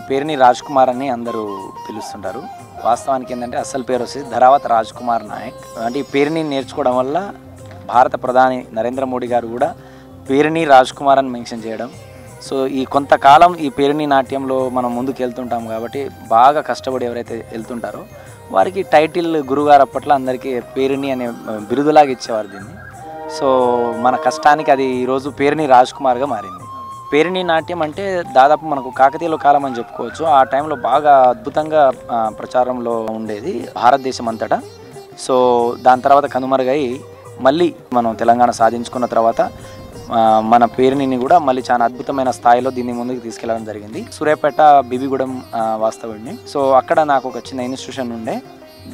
పేరుని రాజ్ కుమార్ అని అందరూ పిలుస్తుంటారు. వాస్తవానికి ఏంటంటే అసలు పేరు వచ్చేసి ధరావత్ రాజ్ కుమార్ నాయక్. అంటే ఈ పేరుని నేర్చుకోవడం వల్ల భారత ప్రధాని నరేంద్ర మోడీ గారు కూడా పేరుని రాజ్ కుమార్ అని మెన్షన్ చేయడం. సో ఈ కొంతకాలం ఈ పేరుని నాట్యంలో మనం ముందుకు వెళ్తుంటాం కాబట్టి బాగా కష్టపడి ఎవరైతే వెళ్తుంటారో వారికి టైటిల్ గురుగారు అప్పట్లో అందరికీ పేరుని అనే బిరుదులాగా ఇచ్చేవారు దీన్ని. సో మన కష్టానికి అది ఈరోజు పేరుని రాజ్ కుమార్గా మారింది. పేరిణి నాట్యం అంటే దాదాపు మనకు కాకతీయుల కాలం అని చెప్పుకోవచ్చు. ఆ టైంలో బాగా అద్భుతంగా ప్రచారంలో ఉండేది భారతదేశం అంతటా. సో దాని తర్వాత కనుమరుగై మళ్ళీ మనం తెలంగాణ సాధించుకున్న తర్వాత మన పేరుని కూడా మళ్ళీ చాలా అద్భుతమైన స్థాయిలో దీన్ని ముందుకు తీసుకెళ్ళడం జరిగింది. సూర్యాపేట బీబీగూడెం వాస్తవుడిని. సో అక్కడ నాకు ఒక చిన్న ఇన్స్టిట్యూషన్ ఉండే,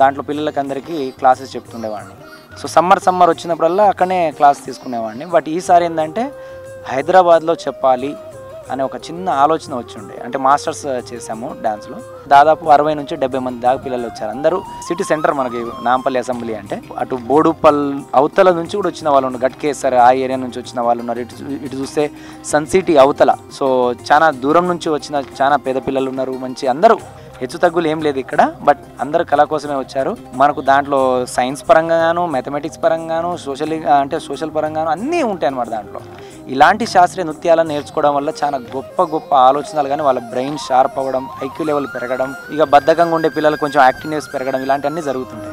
దాంట్లో పిల్లలకి అందరికీ క్లాసెస్ చెప్తుండేవాడిని. సో సమ్మర్ వచ్చినప్పుడల్లా అక్కడనే క్లాస్ తీసుకునేవాడిని. బట్ ఈసారి ఏంటంటే హైదరాబాద్లో చెప్పాలి అనే ఒక చిన్న ఆలోచన వచ్చి ఉండే. అంటే మాస్టర్స్ చేసాము డ్యాన్స్లో. దాదాపు 60 నుంచి 70 మంది దాకా పిల్లలు వచ్చారు. అందరూ సిటీ సెంటర్ మనకి నాంపల్లి అసెంబ్లీ అంటే అటు బోడుపల్ అవతల నుంచి కూడా వచ్చిన వాళ్ళు ఉన్నారు. గట్కేసర్ ఆ ఏరియా నుంచి వచ్చిన వాళ్ళు ఉన్నారు. ఇటు చూస్తే సన్ సిటీ అవతల. సో చాలా దూరం నుంచి వచ్చిన చాలా పేద పిల్లలు ఉన్నారు. మంచి అందరూ హెచ్చు తగ్గులు ఏం లేదు ఇక్కడ. బట్ అందరూ కళ కోసమే వచ్చారు. మనకు దాంట్లో సైన్స్ పరంగాను, మ్యాథమెటిక్స్ పరంగాను, సోషల్ పరంగాను అన్నీ ఉంటాయి అన్నమాట దాంట్లో. ఇలాంటి శాస్త్రీయ నృత్యాలను నేర్చుకోవడం వల్ల చాలా గొప్ప ఆలోచనలు కానీ వాళ్ళ బ్రెయిన్ షార్ప్ అవ్వడం, ఐక్యూ లెవెల్ పెరగడం, ఇక బద్ధకంగా ఉండే పిల్లలు కొంచెం యాక్టివ్నెస్ పెరగడం, ఇలాంటివన్నీ జరుగుతుంటాయి.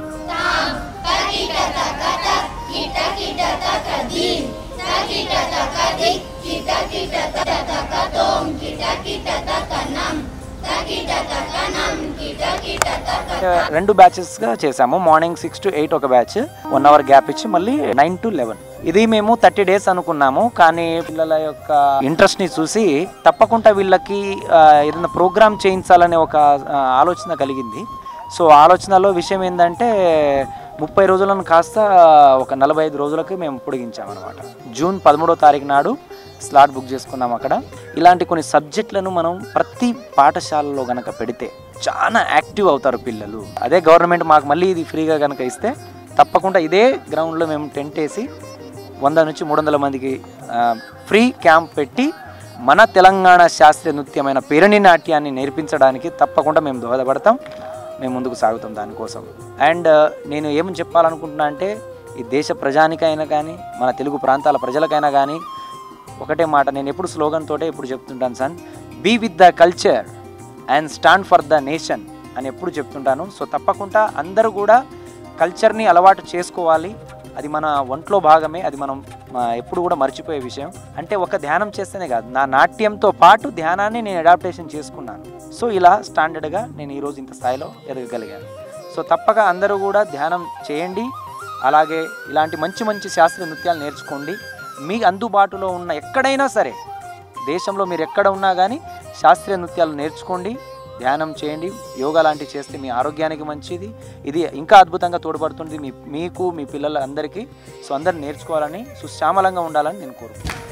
రెండు బ్యాచెస్గా చేసాము. మార్నింగ్ 6 to 8 ఒక బ్యాచ్, 1 hour గ్యాప్ ఇచ్చి మళ్ళీ 9 to 11. ఇది మేము 30 days అనుకున్నాము. కానీ పిల్లల యొక్క ఇంట్రెస్ట్ని చూసి తప్పకుండా వీళ్ళకి ఏదైనా ప్రోగ్రామ్ చేయించాలనే ఒక ఆలోచన కలిగింది. సో ఆలోచనలో విషయం ఏంటంటే 30 రోజులను కాస్త ఒక 45 రోజులకి మేము పొడిగించామన్నమాట. జూన్ 13వ తారీఖు నాడు స్లాట్ బుక్ చేసుకున్నాం అక్కడ. ఇలాంటి కొన్ని సబ్జెక్టులను మనం ప్రతి పాఠశాలలో కనుక పెడితే చాలా యాక్టివ్ అవుతారు పిల్లలు. అదే గవర్నమెంట్ మాకు మళ్ళీ ఇది ఫ్రీగా కనుక ఇస్తే తప్పకుండా ఇదే గ్రౌండ్లో మేము టెంట్ వేసి 100 నుంచి 300 మందికి ఫ్రీ క్యాంప్ పెట్టి మన తెలంగాణ శాస్త్రీయ నృత్యమైన పేరిణి నాట్యాన్ని నేర్పించడానికి తప్పకుండా మేము దోహదపడతాం. మేము ముందుకు సాగుతాం దానికోసం. అండ్ నేను ఏమని చెప్పాలనుకుంటున్నా అంటే ఈ దేశ ప్రజానికైనా కానీ మన తెలుగు ప్రాంతాల ప్రజలకైనా కానీ ఒకటే మాట, నేను ఎప్పుడు స్లోగన్ తోటే ఎప్పుడు చెప్తుంటాను, sun be with the culture and stand for the nation అని ఎప్పుడు చెప్తుంటాను. సో తప్పకుండా అందరూ కూడా కల్చర్ని అలవాటు చేసుకోవాలి. అది మన ఒంట్లో భాగమే. అది మనం ఎప్పుడు కూడా మర్చిపోయే విషయం. అంటే ఒక ధ్యానం చేస్తేనే కాదు, నా నాట్యంతో పాటు ధ్యానాన్ని నేను అడాప్టేషన్ చేసుకున్నాను. సో ఇలా స్టాండర్డ్గా నేను ఈరోజు ఇంత స్థాయిలో ఎదగగలిగాను. సో తప్పక అందరూ కూడా ధ్యానం చేయండి. అలాగే ఇలాంటి మంచి శాస్త్రీయ నృత్యాలు నేర్చుకోండి. మీకు అందుబాటులో ఉన్న ఎక్కడైనా సరే దేశంలో మీరు ఎక్కడ ఉన్నా కానీ శాస్త్రీయ నృత్యాలు నేర్చుకోండి, ధ్యానం చేయండి. యోగా లాంటివి చేస్తే మీ ఆరోగ్యానికి మంచిది. ఇది ఇంకా అద్భుతంగా తోడ్పడుతుంది మీకు మీ పిల్లలందరికీ. సో అందరూ నేర్చుకోవాలని, సుశ్యామలంగా ఉండాలని నేను కోరుకుంటున్నాను.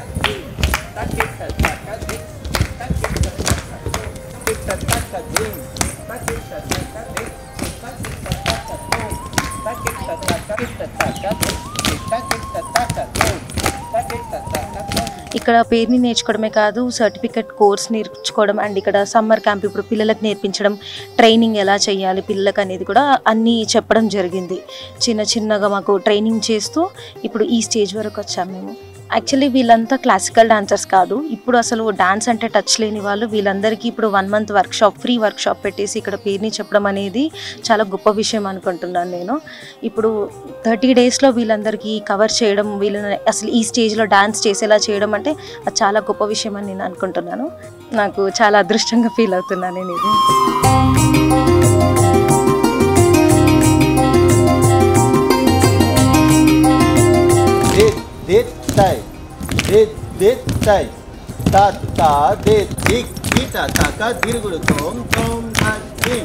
ఇక్కడ పేరుని నేర్చుకోవడమే కాదు, సర్టిఫికెట్ కోర్స్ నేర్చుకోవడం అండ్ ఇక్కడ సమ్మర్ క్యాంప్ ఇప్పుడు పిల్లలకు నేర్పించడం, ట్రైనింగ్ ఎలా చేయాలి పిల్లలకు అనేది కూడా అన్నీ చెప్పడం జరిగింది. చిన్నగా మాకు ట్రైనింగ్ చేస్తూ ఇప్పుడు ఈ స్టేజ్ వరకు వచ్చాము మేము. యాక్చువల్లీ వీళ్ళంతా క్లాసికల్ డాన్సర్స్ కాదు. ఇప్పుడు అసలు డాన్స్ అంటే టచ్ లేని వాళ్ళు. వీళ్ళందరికీ ఇప్పుడు 1 month ఫ్రీ వర్క్షాప్ పెట్టేసి ఇక్కడ పేరుని చెప్పడం అనేది చాలా గొప్ప విషయం అనుకుంటున్నాను నేను. ఇప్పుడు 30 daysలో వీళ్ళందరికీ కవర్ చేయడం, వీళ్ళని అసలు ఈ స్టేజ్లో డాన్స్ చేసేలా చేయడం అంటే అది చాలా గొప్ప విషయం అని నేను అనుకుంటున్నాను. నాకు చాలా అదృష్టంగా ఫీల్ అవుతున్నాను నేను ఇది.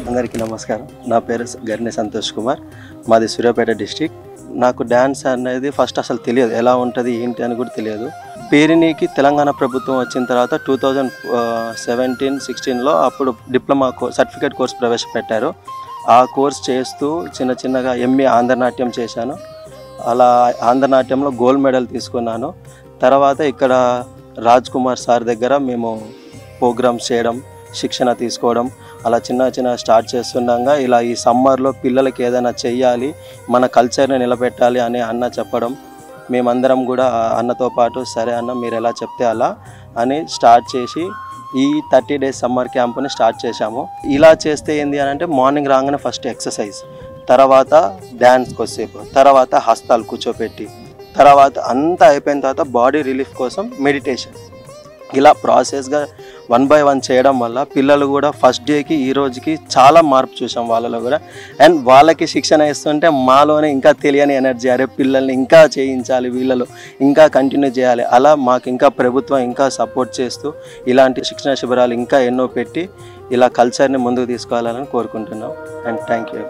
అందరికీ నమస్కారం. నా పేరు గర్ని సంతోష్ కుమార్, మాది సూర్యాపేట డిస్ట్రిక్ట్. నాకు డ్యాన్స్ అనేది ఫస్ట్ అసలు తెలియదు, ఎలా ఉంటుంది ఏంటి అని కూడా తెలియదు. పేరిణికి తెలంగాణ ప్రభుత్వం వచ్చిన తర్వాత 2017-16లో అప్పుడు డిప్లొమా సర్టిఫికేట్ కోర్స్ ప్రవేశపెట్టారు. ఆ కోర్స్ చేస్తూ చిన్నగా ఎంఏ ఆంధ్రనాట్యం చేశాను. అలా ఆంధ్రనాట్యంలో గోల్డ్ మెడల్ తీసుకున్నాను. తర్వాత ఇక్కడ రాజ్ కుమార్ సార్ దగ్గర మేము ప్రోగ్రామ్స్ చేయడం, శిక్షణ తీసుకోవడం అలా చిన్న చిన్న స్టార్ట్ చేస్తుండగా ఇలా ఈ సమ్మర్లో పిల్లలకి ఏదైనా చెయ్యాలి, మన కల్చర్ని నిలబెట్టాలి అని అన్న చెప్పడం, మేమందరం కూడా అన్నతో పాటు సరే అన్న మీరు ఎలా చెప్తే అలా అని స్టార్ట్ చేసి ఈ 30 days సమ్మర్ క్యాంప్ని స్టార్ట్ చేశాము. ఇలా చేస్తే ఏంది అని అంటే మార్నింగ్ రాగానే ఫస్ట్ ఎక్సర్సైజ్, తర్వాత డ్యాన్స్ కొద్దిసేపు, తర్వాత హస్తాలు కూర్చోపెట్టి, తర్వాత అంతా అయిపోయిన తర్వాత బాడీ రిలీఫ్ కోసం మెడిటేషన్. ఇలా ప్రాసెస్గా 1 by 1 చేయడం వల్ల పిల్లలు కూడా ఫస్ట్ డేకి ఈ రోజుకి చాలా మార్పు చూసాం వాళ్ళలో కూడా. అండ్ వాళ్ళకి శిక్షణ ఇస్తుంటే మాలోనే ఇంకా తెలియని ఎనర్జీ, అరే పిల్లల్ని ఇంకా చేయించాలి, వీళ్ళలో ఇంకా కంటిన్యూ చేయాలి. అలా మాకు ఇంకా ప్రభుత్వం ఇంకా సపోర్ట్ చేస్తూ ఇలాంటి శిక్షణ శిబిరాలు ఇంకా ఎన్నో పెట్టి ఇలా కల్చర్ని ముందుకు తీసుకువెళ్ళాలని కోరుకుంటున్నాం. And thank you.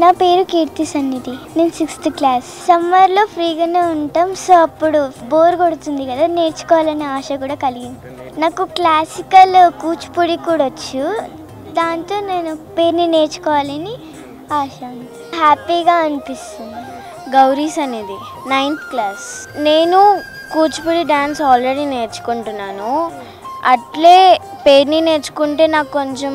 నా పేరు కీర్తి సన్నిధి, నేను 6th క్లాస్. సమ్మర్లో ఫ్రీగానే ఉంటాం, సో అప్పుడు బోర్ కొడుతుంది కదా, నేర్చుకోవాలనే ఆశ కూడా కలిగింది. నాకు క్లాసికల్ కూచిపూడి కూడా వచ్చు, దాంతో నేను పేరుని నేర్చుకోవాలని ఆశ ఉంది. హ్యాపీగా అనిపిస్తుంది. గౌరీస్ అనేది 9th క్లాస్. నేను కూచిపూడి డ్యాన్స్ ఆల్రెడీ నేర్చుకుంటున్నాను. అట్లే పేరుని నేర్చుకుంటే నాకు కొంచెం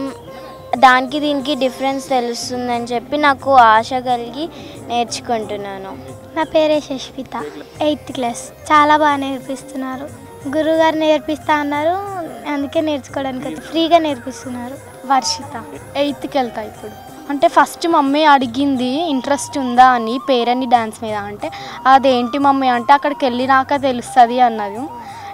దానికి దీనికి డిఫరెన్స్ తెలుస్తుందని చెప్పి నాకు ఆశ కలిగి నేర్చుకుంటున్నాను. నా పేరే శశ్విత, 8th క్లాస్. చాలా బాగా నేర్పిస్తున్నారు, గురువుగారు నేర్పిస్తా అన్నారు, అందుకే నేర్చుకోవడానికి ఫ్రీగా నేర్పిస్తున్నారు. వర్షిత, 8th వెళ్తా ఇప్పుడు. అంటే ఫస్ట్ మమ్మీ అడిగింది ఇంట్రెస్ట్ ఉందా అని పేరెంట్ డ్యాన్స్ మీద. అంటే అదేంటి మమ్మీ అంటే అక్కడికి వెళ్ళినాక తెలుస్తుంది అన్నది.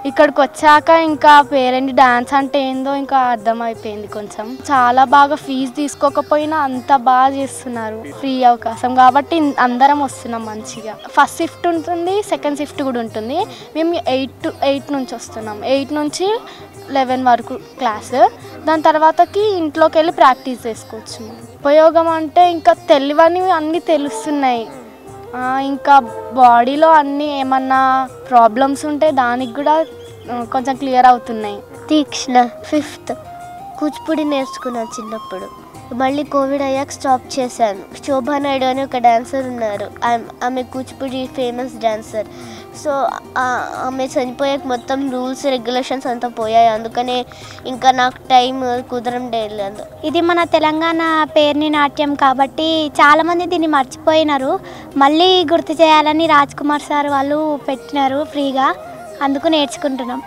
ఇక్కడికి వచ్చాక ఇంకా పేరెంట్ డ్యాన్స్ అంటే ఏందో ఇంకా అర్థమైపోయింది. కొంచెం చాలా బాగా ఫీజు తీసుకోకపోయినా అంత బాగా చేస్తున్నారు, ఫ్రీ అవకాశం కాబట్టి అందరం వస్తున్నాం మంచిగా. ఫస్ట్ షిఫ్ట్ ఉంటుంది, సెకండ్ షిఫ్ట్ కూడా ఉంటుంది. మేము 8 నుంచి వస్తున్నాం, 8 నుంచి 11 వరకు క్లాస్. దాని తర్వాతకి ఇంట్లోకి వెళ్ళి ప్రాక్టీస్ చేసుకోవచ్చు. ఉపయోగం అంటే ఇంకా తెలియనివి అన్నీ తెలుస్తున్నాయి. ఇంకా బాడీలో అన్నీ ఏమన్నా ప్రాబ్లమ్స్ ఉంటే దానికి కూడా కొంచెం క్లియర్ అవుతున్నాయి. తీక్ష్ణ, 5th. కూచిపూడి నేర్చుకున్నాను చిన్నప్పుడు, మళ్ళీ కోవిడ్ అయ్యాక స్టాప్ చేశాను. శోభా నాయుడు అని ఒక డాన్సర్ ఉన్నారు, ఆమె కూచిపూడి ఫేమస్ డాన్సర్. సో ఆమె చనిపోయాక మొత్తం రూల్స్ రెగ్యులేషన్స్ అంతా పోయాయి, అందుకనే ఇంకా నాకు టైం కుదరలేదు. ఇది మన తెలంగాణ పేరుని నాట్యం కాబట్టి చాలామంది దీన్ని మర్చిపోయినారు. మళ్ళీ గుర్తు చేయాలని రాజ్ కుమార్ సార్ వాళ్ళు పెట్టినారు ఫ్రీగా, అందుకు నేర్చుకుంటున్నాం.